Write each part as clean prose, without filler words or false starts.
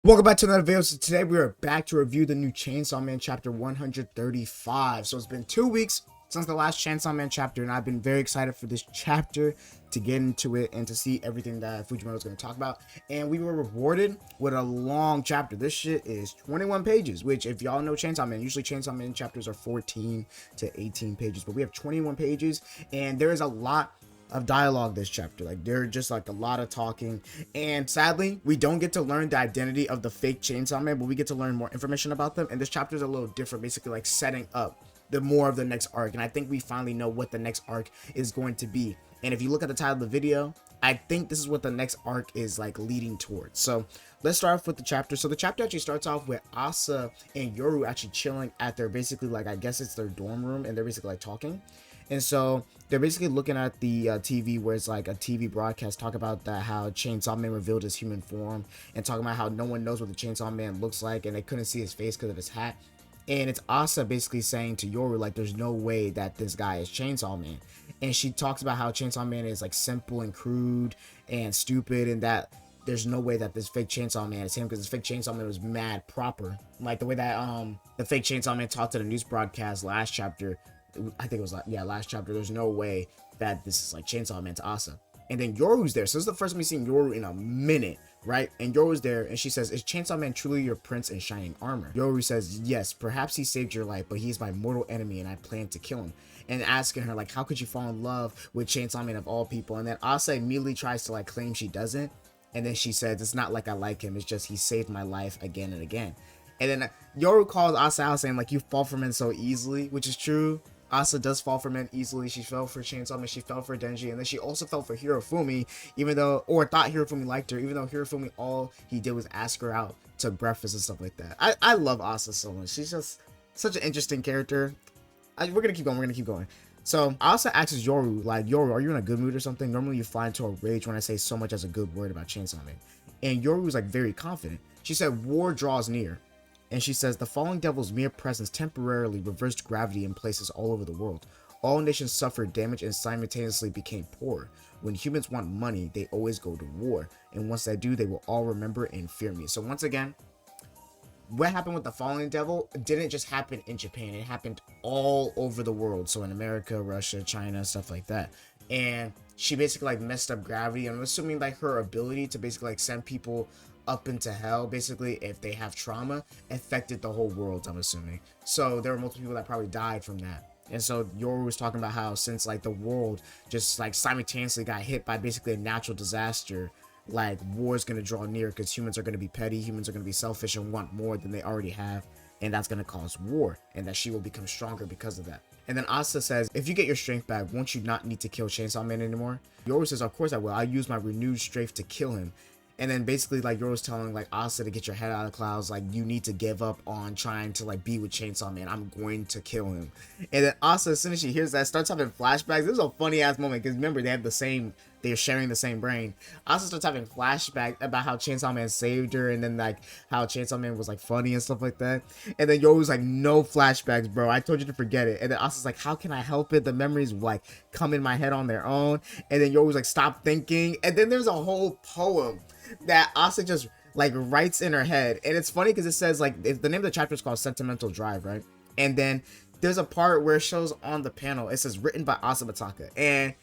Welcome back to another video. So today we are back to review the new Chainsaw Man chapter 135. So it's been 2 weeks since the last Chainsaw Man chapter, and I've been very excited for this chapter to get into it and to see everything that Fujimoto is going to talk about. And we were rewarded with a long chapter. This shit is 21 pages, which if y'all know Chainsaw Man, usually Chainsaw Man chapters are 14 to 18 pages, but we have 21 pages, and there is a lot of dialogue this chapter. Like, there are just like a lot of talking, and sadly we don't get to learn the identity of the fake Chainsaw Man, but we get to learn more information about them. And this chapter is a little different, basically like setting up the more of the next arc, and I think we finally know what the next arc is going to be. And if you look at the title of the video, I think this is what the next arc is like leading towards. So let's start off with the chapter. So the chapter actually starts off with Asa and Yoru actually chilling at their, basically like, I guess it's their dorm room, and they're basically like talking. And so they're basically looking at the TV, where it's like a TV broadcast, talk about that how Chainsaw Man revealed his human form, and talking about how no one knows what the Chainsaw Man looks like, and they couldn't see his face because of his hat. And it's Asa basically saying to Yoru, like, there's no way that this guy is Chainsaw Man. And she talks about how Chainsaw Man is like simple and crude and stupid, and that there's no way that this fake Chainsaw Man is him, because this fake Chainsaw Man was mad proper, like the way that the fake Chainsaw Man talked to the news broadcast last chapter. I think it was like, yeah, last chapter. There's no way that this is like Chainsaw Man to Asa. And then Yoru's there. So this is the first time we've seen Yoru in a minute, right? And Yoru's there, and she says, "Is Chainsaw Man truly your prince in shining armor?" Yoru says, "Yes, perhaps he saved your life, but he's my mortal enemy and I plan to kill him." And asking her, like, how could you fall in love with Chainsaw Man of all people? And then Asa immediately tries to like claim she doesn't. And then she says, "It's not like I like him, it's just he saved my life again and again." And then Yoru calls Asa out, saying like, "You fall for men so easily," which is true. Asa does fall for men easily. She fell for Chainsaw Man, she fell for Denji, and then she also fell for Hirofumi, even though, or thought Hirofumi liked her, even though Hirofumi, all he did was ask her out to breakfast and stuff like that. I love Asa so much. She's just such an interesting character. We're gonna keep going. So Asa asks Yoru, like, "Yoru, are you in a good mood or something? Normally you fly into a rage when I say so much as a good word about Chainsaw Man." And Yoru was like very confident. She said, "War draws near." And she says, "The falling devil's mere presence temporarily reversed gravity in places all over the world. All nations suffered damage and simultaneously became poor. When humans want money, they always go to war. And once they do, they will all remember and fear me." So once again, what happened with the fallen devil didn't just happen in Japan. It happened all over the world. So in America, Russia, China, stuff like that. And she basically like messed up gravity. I'm assuming like her ability to basically like send people up into hell, basically, if they have trauma, affected the whole world, I'm assuming. So there were multiple people that probably died from that. And so Yoru was talking about how since like the world just like simultaneously got hit by basically a natural disaster, like war is going to draw near, because humans are going to be petty, humans are going to be selfish and want more than they already have, and that's going to cause war, and that she will become stronger because of that. And then Asa says, "If you get your strength back, won't you not need to kill Chainsaw Man anymore?" Yoru says, "Of course I will. I'll use my renewed strength to kill him." And then basically like Yoru's telling like Asa to get your head out of the clouds, like you need to give up on trying to like be with Chainsaw Man. I'm going to kill him. And then Asa, as soon as she hears that, starts having flashbacks. This is a funny ass moment, because remember, they're sharing the same brain. Asa starts having flashbacks about how Chainsaw Man saved her, and then like how Chainsaw Man was like funny and stuff like that. And then Yoru's like, "No flashbacks, bro. I told you to forget it." And then Asa's like, "How can I help it? The memories like come in my head on their own." And then Yoru's like, "Stop thinking." And then there's a whole poem that Asa just like writes in her head. And it's funny because it says like, the name of the chapter is called Sentimental Drive, right? And then there's a part where it shows on the panel, it says written by Asa Mataka. And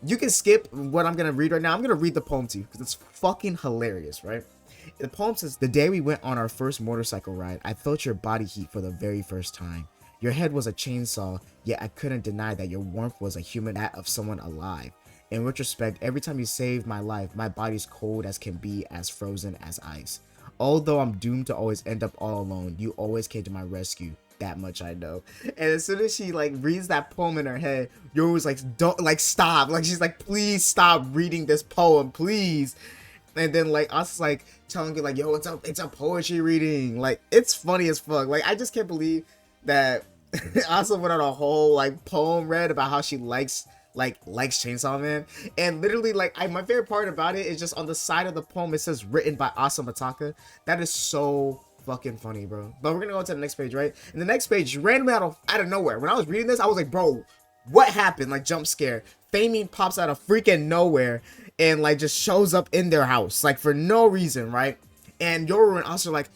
you can skip what I'm gonna read right now. I'm gonna read the poem to you because it's fucking hilarious, right? The poem says, "The day we went on our first motorcycle ride, I felt your body heat for the very first time. Your head was a chainsaw, yet I couldn't deny that your warmth was a human act of someone alive. In retrospect, every time you saved my life, my body's cold as can be, as frozen as ice. Although I'm doomed to always end up all alone, you always came to my rescue. That much I know." And as soon as she like reads that poem in her head, Yoru's like, "Don't, like, stop." Like, she's like, "Please stop reading this poem, please." And then like us like telling you like, "Yo, it's a poetry reading." Like, it's funny as fuck. Like, I just can't believe that Asa went on a whole like poem read about how she likes Chainsaw Man. And literally like my favorite part about it is just on the side of the poem it says written by Asa Mataka. That is so fucking funny, bro. But we're gonna go to the next page, right? And the next page, randomly out of nowhere, when I was reading this, I was like, bro, what happened? Like, jump scare. Famine pops out of freaking nowhere and like just shows up in their house, like for no reason, right? And Yoru and Asa are like,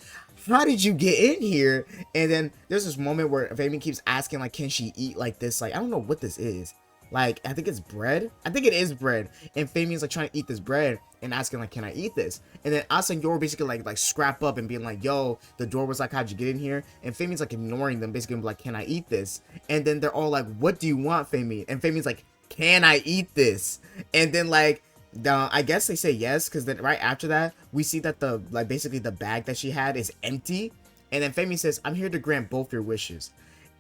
how did you get in here? And then there's this moment where Fabian keeps asking, like, can she eat like this? Like, I don't know what this is. Like, I think it's bread. I think it is bread. And Fabian's like trying to eat this bread and asking, like, can I eat this? And then Asa and Yoru basically like scrap up and being like, yo, the door was like, how'd you get in here? And Fabian's like ignoring them, basically like, can I eat this? And then they're all like, what do you want, Fabian? And Fabian's like, can I eat this? And then like, I guess they say yes, because then right after that we see that the like basically the bag that she had is empty, and then Fabian says, I'm here to grant both your wishes.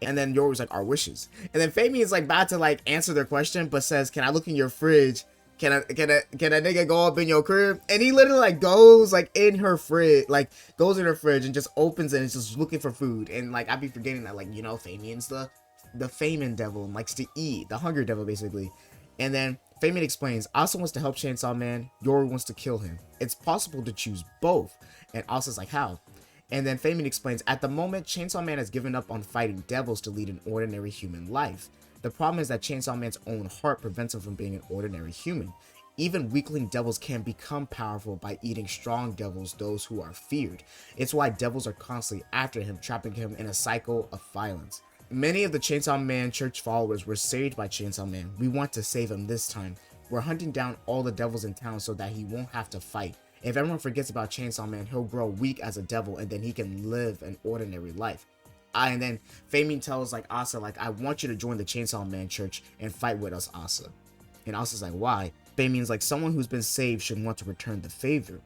And then Yoru's like, our wishes. And then Fabian is like about to like answer their question, but says, can I look in your fridge? Can a nigga go up in your crib? And he literally like goes like in her fridge, like goes in her fridge and just opens it and is just looking for food. And like I'd be forgetting that, like, you know, Fabian's the famine devil and likes to eat, the hunger devil basically. And then Fabian explains, Asa wants to help Chainsaw Man, Yoru wants to kill him. It's possible to choose both. And Asa's like, how? And then Fabian explains, at the moment, Chainsaw Man has given up on fighting devils to lead an ordinary human life. The problem is that Chainsaw Man's own heart prevents him from being an ordinary human. Even weakling devils can become powerful by eating strong devils, those who are feared. It's why devils are constantly after him, trapping him in a cycle of violence. Many of the Chainsaw Man church followers were saved by Chainsaw Man. We want to save him this time. We're hunting down all the devils in town so that he won't have to fight. If everyone forgets about Chainsaw Man, he'll grow weak as a devil and then he can live an ordinary life. And then Fabian tells like Asa, like, I want you to join the Chainsaw Man church and fight with us, Asa. And Asa's like, why? Fabian's like, someone who's been saved should want to return the favor.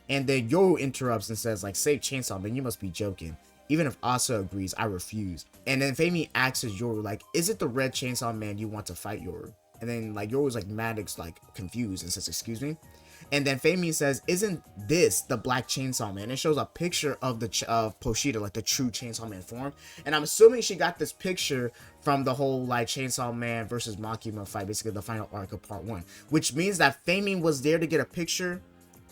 And then Yoru interrupts and says, like, save Chainsaw Man, you must be joking. Even if Asa agrees, I refuse. And then Fabian asks Yoru, like, is it the red Chainsaw Man you want to fight, Yoru? And then like Yoru's like Maddox, like confused and says, excuse me? And then Fabian says, isn't this the black Chainsaw Man? It shows a picture of the of Poshita, like the true Chainsaw Man form. And I'm assuming she got this picture from the whole like Chainsaw Man versus Makima fight, basically the final arc of part 1. Which means that Fabian was there to get a picture,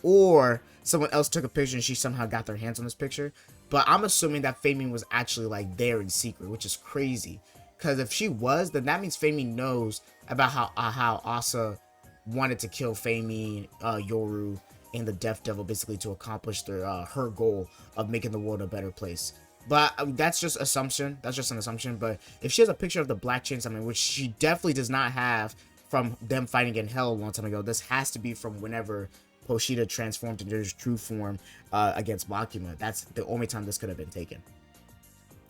or someone else took a picture and she somehow got their hands on this picture. But I'm assuming that Fabian was actually like there in secret, which is crazy. Because if she was, then that means Fabian knows about how Asa wanted to kill Fabian, Yoru, and the Death Devil, basically to accomplish their her goal of making the world a better place. But that's just assumption. That's just an assumption. But if she has a picture of the Black Chainsaw Man, which she definitely does not have from them fighting in Hell a long time ago, this has to be from whenever Poshita transformed into his true form against Makima. That's the only time this could have been taken.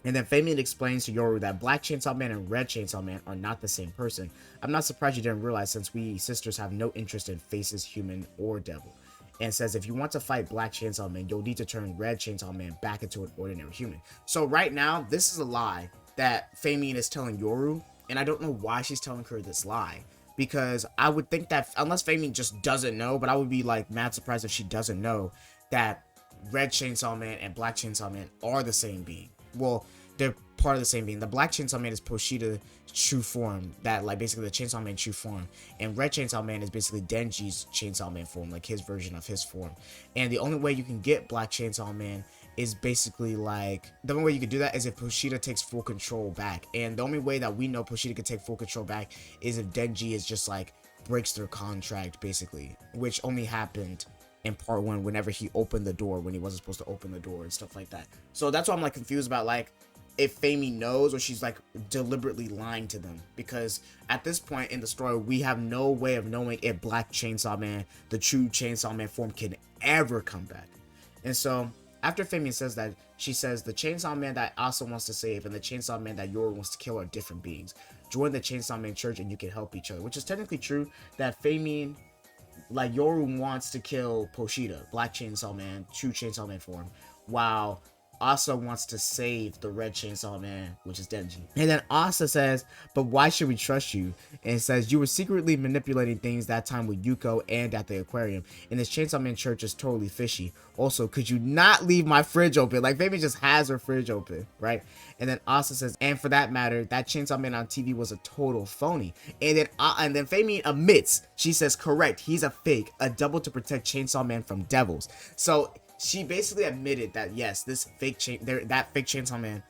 And then Fabian explains to Yoru that Black Chainsaw Man and Red Chainsaw Man are not the same person. I'm not surprised you didn't realize, since we sisters have no interest in faces, human or devil. And says if you want to fight Black Chainsaw Man, you'll need to turn Red Chainsaw Man back into an ordinary human. So right now, this is a lie that Fabian is telling Yoru, and I don't know why she's telling her this lie. Because I would think that, unless Fabian just doesn't know, but I would be like mad surprised if she doesn't know that Red Chainsaw Man and Black Chainsaw Man are the same being. Well, they're part of the same being. The Black Chainsaw Man is Poshita's true form, that like basically the Chainsaw Man true form, and Red Chainsaw Man is basically Denji's Chainsaw Man form, like his version of his form. And the only way you can get Black Chainsaw Man is basically like, the only way you could do that is if Poshita takes full control back. And the only way that we know Poshita could take full control back is if Denji is just like breaks their contract, basically, which only happened in part 1 whenever he opened the door when he wasn't supposed to open the door and stuff like that. So that's why I'm like confused about like if Fabian knows or she's like deliberately lying to them, because at this point in the story we have no way of knowing if Black Chainsaw Man, the true Chainsaw Man form, can ever come back. And so after Fabian says that, she says the Chainsaw Man that Asa wants to save and the Chainsaw Man that Yoru wants to kill are different beings. Join the Chainsaw Man church and you can help each other, which is technically true. That Fabian, like Yoru, wants to kill Poshita, Black Chainsaw Man, true Chainsaw Man form, while Asa wants to save the Red Chainsaw Man, which is Denji. And then Asa says, but why should we trust you? And it says, you were secretly manipulating things that time with Yuko and at the aquarium, and this Chainsaw Man church is totally fishy. Also, could you not leave my fridge open? Like, Fabian just has her fridge open, right? And then Asa says, and for that matter, that Chainsaw Man on TV was a total phony. And then Fabian admits, she says, correct, he's a fake, a double to protect Chainsaw Man from devils. So she basically admitted that yes, this fake that fake Chainsaw Man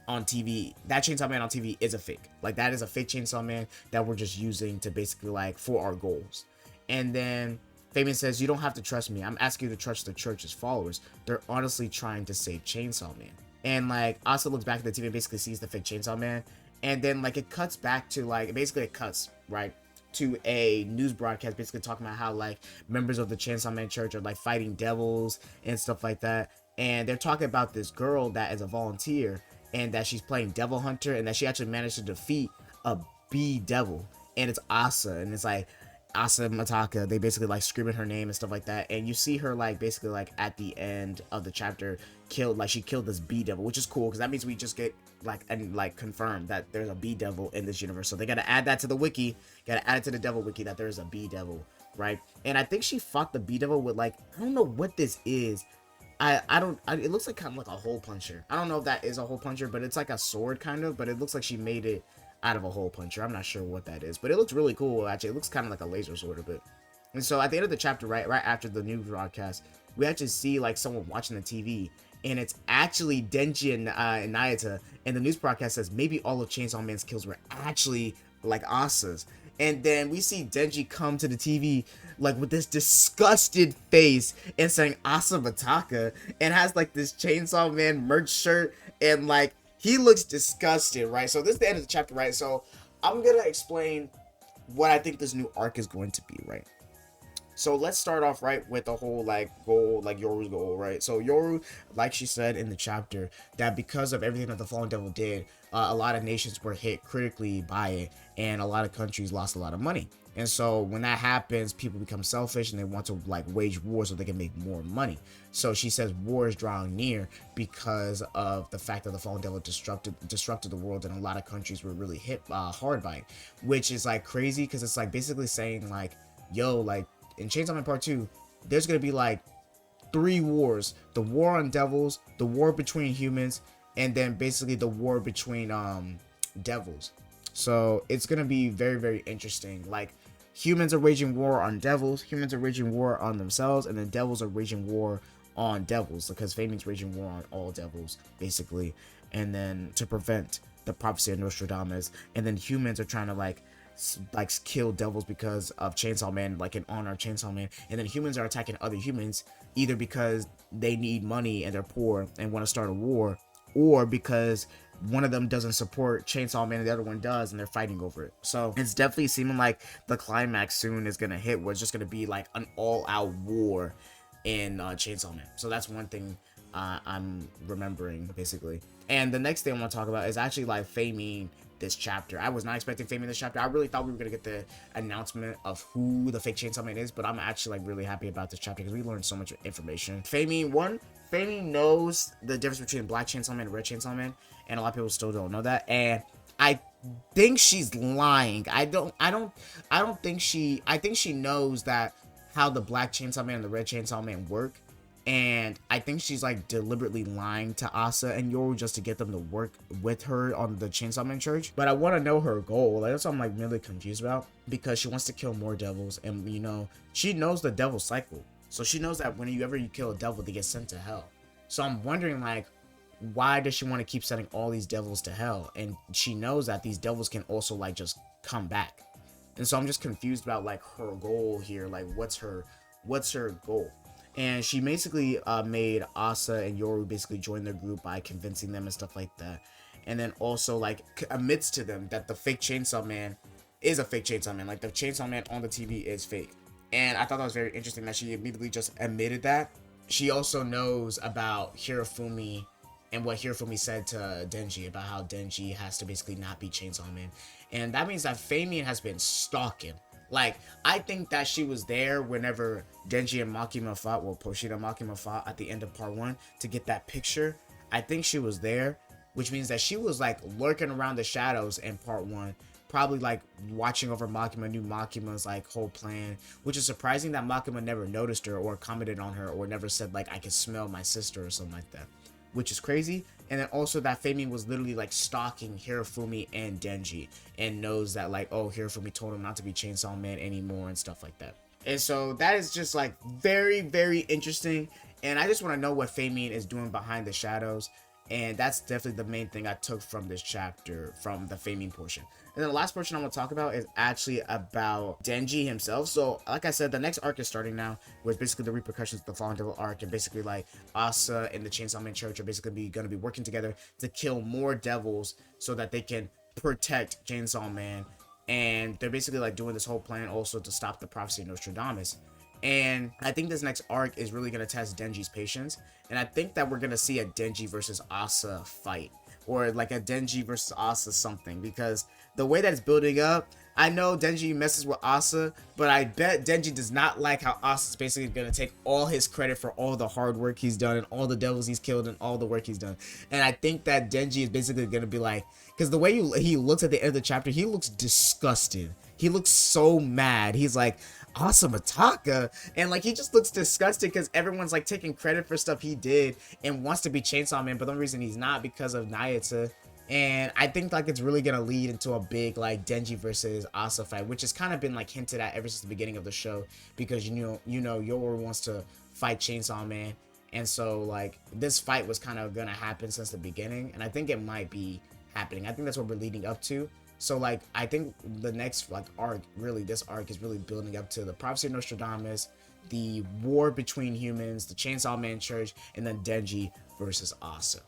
on TV, that Chainsaw Man on TV is a fake. Like, that is a fake Chainsaw Man that we're just using to basically like for our goals. And then Fabian says, "You don't have to trust me. I'm asking you to trust the church's followers. They're honestly trying to save Chainsaw Man." And like Asa looks back at the TV and basically sees the fake Chainsaw Man. And then like it cuts back to like basically it cuts right to a news broadcast basically talking about how like members of the Chainsaw Man church are like fighting devils and stuff like that. And they're talking about this girl that is a volunteer and that she's playing devil hunter and that she actually managed to defeat a bee devil. And it's Asa, and it's like Asa Mataka, they basically like screaming her name and stuff like that, and you see her like basically like at the end of the chapter killed, like she killed this bee devil, which is cool because that means we just get like and like confirmed that there's a bee devil in this universe. So they gotta add that to the wiki, gotta add it to the devil wiki that there's a bee devil, right? And I think she fought the bee devil with like, I don't know what this is. It looks like kind of like a hole puncher. I don't know if that is a hole puncher, but it's like a sword kind of, but it looks like she made it out of a hole puncher. I'm not sure what that is, but it looks really cool. Actually, it looks kind of like a laser sword a bit. And so at the end of the chapter, right after the news broadcast, we actually see like someone watching the TV, and it's actually Denji and Nayata. And the news broadcast says maybe all of Chainsaw Man's kills were actually like Asa's. And then we see Denji come to the TV like with this disgusted face and saying Asa Mataka, and has like this Chainsaw Man merch shirt, and like he looks disgusted, right? So this is the end of the chapter, right? So I'm gonna explain what I think this new arc is going to be, right? So let's start off right with the whole like goal, like Yoru's goal, right? So Yoru, like she said in the chapter, that because of everything that the Fallen Devil did, a lot of nations were hit critically by it, and a lot of countries lost a lot of money. And so when that happens, people become selfish and they want to like wage war so they can make more money. So she says war is drawing near because of the fact that the Fallen Devil disrupted the world, and a lot of countries were really hit hard by it, which is like crazy because it's like basically saying like, yo, like in Chainsaw Man Part 2, there's gonna be like 3 wars: the war on devils, the war between humans, and then basically the war between devils. So it's gonna be very, very interesting. Like humans are waging war on devils, humans are waging war on themselves, and then devils are waging war on devils, because Fabian's waging war on all devils basically, and then to prevent the prophecy of Nostradamus. And then humans are trying to like kill devils because of Chainsaw Man, like in honor of Chainsaw Man. And then humans are attacking other humans either because they need money and they're poor and want to start a war, or because one of them doesn't support Chainsaw Man and the other one does, and they're fighting over it. So it's definitely seeming like the climax soon is gonna hit, where it's just gonna be like an all-out war in Chainsaw Man. So that's one thing I'm remembering basically. And the next thing I want to talk about is actually like Famine this chapter. I was not expecting Famine this chapter. I really thought we were gonna get the announcement of who the fake Chainsaw Man is, but I'm actually like really happy about this chapter because we learned so much information. Famine knows the difference between Black Chainsaw Man and Red Chainsaw Man, and a lot of people still don't know that. And I think she's lying. I think she knows that how the Black Chainsaw Man and the Red Chainsaw Man work. And I think she's like deliberately lying to Asa and Yoru just to get them to work with her on the Chainsaw Man Church. But I want to know her goal. Like, that's what I'm like really confused about, because she wants to kill more devils, and you know, she knows the devil cycle. So she knows that whenever you kill a devil, they get sent to hell. So I'm wondering like, why does she want to keep sending all these devils to hell? And she knows that these devils can also like just come back. And so I'm just confused about like her goal here. Like what's her goal? And she basically made Asa and Yoru basically join their group by convincing them and stuff like that. And then also like admits to them that the fake Chainsaw Man is a fake Chainsaw Man. Like the Chainsaw Man on the TV is fake. And I thought that was very interesting that she immediately just admitted that. She also knows about Hirofumi and what Hirofumi said to Denji about how Denji has to basically not be Chainsaw Man. And that means that Famian has been stalking. Like, I think that she was there whenever Denji and Makima fought, well, Poshida and Makima fought at the end of part 1 to get that picture. I think she was there, which means that she was like lurking around the shadows in part 1, probably like watching over Makima, knew Makima's like whole plan, which is surprising that Makima never noticed her or commented on her or never said like, I can smell my sister or something like that, which is crazy. And then also that Famine was literally like stalking Hirofumi and Denji, and knows that like, oh, Hirofumi told him not to be Chainsaw Man anymore and stuff like that. And so that is just like very, very interesting. And I just want to know what Famine is doing behind the shadows. And that's definitely the main thing I took from this chapter, from the faming portion. And then the last portion I'm going to talk about is actually about Denji himself. So, like I said, the next arc is starting now, with basically the repercussions of the Fallen Devil arc, and basically like Asa and the Chainsaw Man Church are basically going to be working together to kill more devils so that they can protect Chainsaw Man. And they're basically like doing this whole plan also to stop the prophecy of Nostradamus. And I think this next arc is really going to test Denji's patience. And I think that we're going to see a Denji versus Asa fight. Or like a Denji versus Asa something. Because the way that it's building up, I know Denji messes with Asa, but I bet Denji does not like how Asa's basically going to take all his credit for all the hard work he's done and all the devils he's killed and all the work he's done. And I think that Denji is basically going to be like, because the way he looks at the end of the chapter, he looks disgusted. He looks so mad. He's like, Asa Mataka, and like he just looks disgusted because everyone's like taking credit for stuff he did and wants to be Chainsaw Man, but the only reason he's not because of Nayata. And I think like it's really gonna lead into a big like Denji versus Asa fight, which has kind of been like hinted at ever since the beginning of the show, because you know Yoru wants to fight Chainsaw Man, and so like this fight was kind of gonna happen since the beginning, and I think it might be happening. I think that's what we're leading up to. So like I think the next like arc, really this arc is really building up to the prophecy of Nostradamus, the war between humans, the Chainsaw Man Church, and then Denji versus Asa.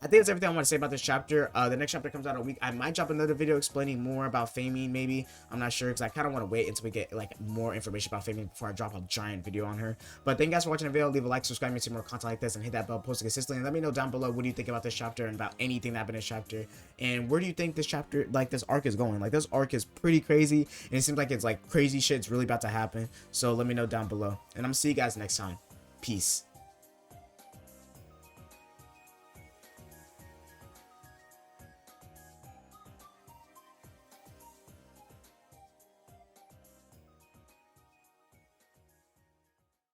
I think that's everything I want to say about this chapter. The next chapter comes out in a week. I might drop another video explaining more about faming, maybe. I'm not sure, because I kind of want to wait until we get like more information about faming before I drop a giant video on her. But thank you guys for watching the video. Leave a like, subscribe to see more content like this, and hit that bell post consistently. And let me know down below what do you think about this chapter and about anything that happened in this chapter. And where do you think this chapter, like this arc is going? Like this arc is pretty crazy, and it seems like it's like crazy shit's really about to happen. So let me know down below. And I'm gonna see you guys next time. Peace.